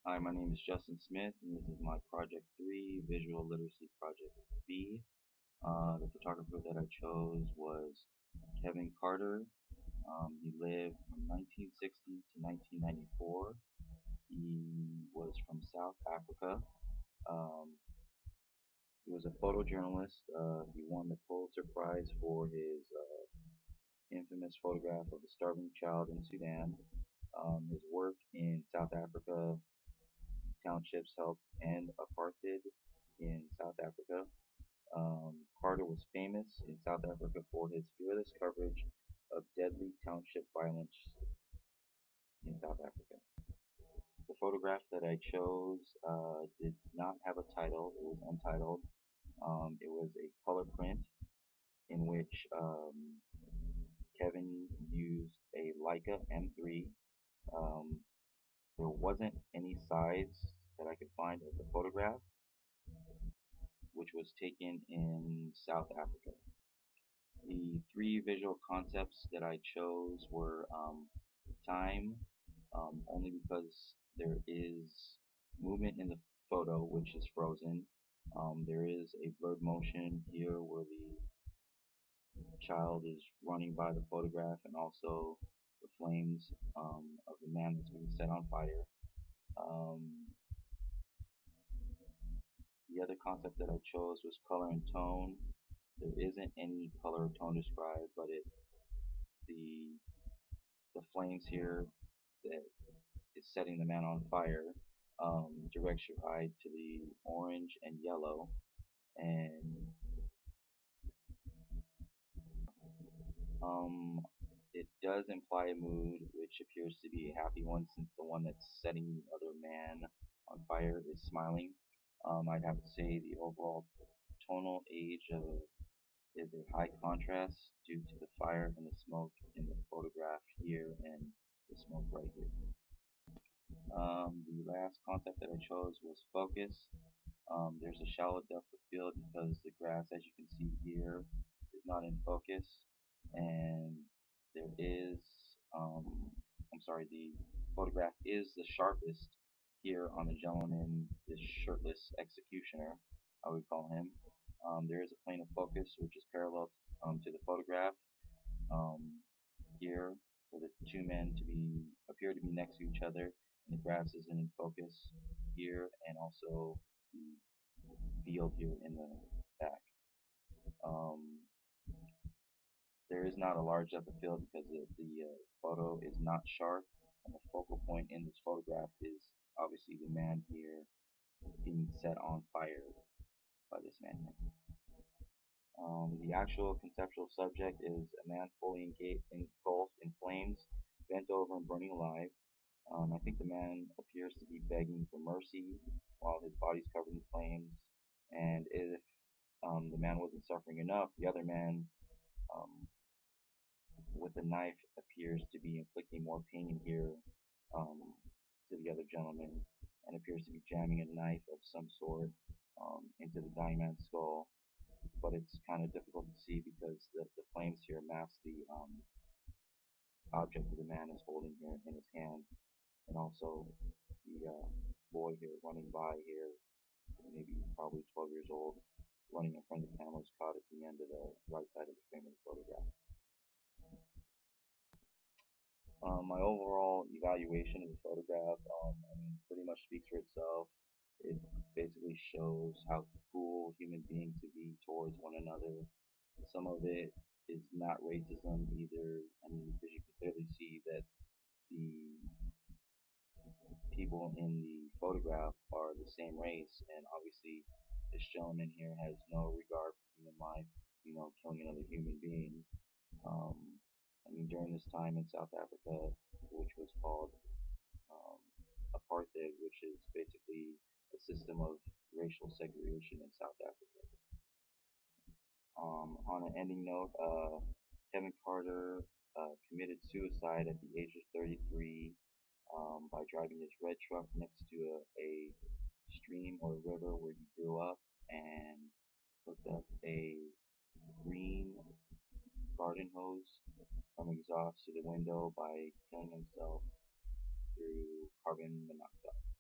Hi, my name is Justin Smith, and this is my Project 3 Visual Literacy Project B. The photographer that I chose was Kevin Carter. He lived from 1960 to 1994. He was from South Africa. Um, he was a photojournalist. He won the Pulitzer Prize for his infamous photograph of a starving child in Sudan. His work in South Africa townships helped end apartheid in South Africa. Carter was famous in South Africa for his fearless coverage of deadly township violence in South Africa. The photograph that I chose did not have a title, it was untitled. It was a color print in which Kevin used a Leica M3. Um, there wasn't any size that I could find of the photograph, which was taken in South Africa. The three visual concepts that I chose were time, only because there is movement in the photo which is frozen. There is a blurred motion here where the child is running by the photograph, and also the flames of the man that's being set on fire. Um, the other concept that I chose was color and tone. There isn't any color or tone described, but the the flames here that is setting the man on fire directs your eye to the orange and yellow, and um, it does imply a mood which appears to be a happy one, since the one that's setting the other man on fire is smiling. I'd have to say the overall tonal age is a high contrast due to the fire and the smoke in the photograph here and the smoke right here. The last concept that I chose was focus. There's a shallow depth of field because the grass, as you can see here, is not in focus, and there is, um, I'm sorry, the photograph is the sharpest here on the gentleman, this shirtless executioner, I would call him. There is a plane of focus which is parallel to the photograph um, here, for the two men to be appear to be next to each other, and the grass is in focus here, and also the field here in the back. Um, there is not a large depth of field because the photo is not sharp, and the focal point in this photograph is obviously the man here being set on fire by this man here. The actual conceptual subject is a man fully engulfed in flames, bent over and burning alive. I think the man appears to be begging for mercy while his body's covered in flames, and if the man wasn't suffering enough, the other man um, with the knife appears to be inflicting more pain here um, to the other gentleman, and appears to be jamming a knife of some sort into the dying man's skull. But it's kind of difficult to see because the flames here mask the object that the man is holding here in his hand, and also the boy here running by here, maybe probably 12 years old, running in front of the camera, is caught at the end of the right side of the frame of the photograph. My overall evaluation of the photograph, pretty much speaks for itself. It basically shows how cool human beings can be towards one another. Some of it is not racism either. Because you can clearly see that the people in the photograph are the same race, and obviously this gentleman here has no regard for human life, killing another human being. Um, during this time in South Africa, which was called um, apartheid, which is basically a system of racial segregation in South Africa. On an ending note, Kevin Carter committed suicide at the age of 33 by driving his red truck next to a stream or river where he grew up, and hooked up a green garden hose from exhaust to the window by killing himself through carbon monoxide.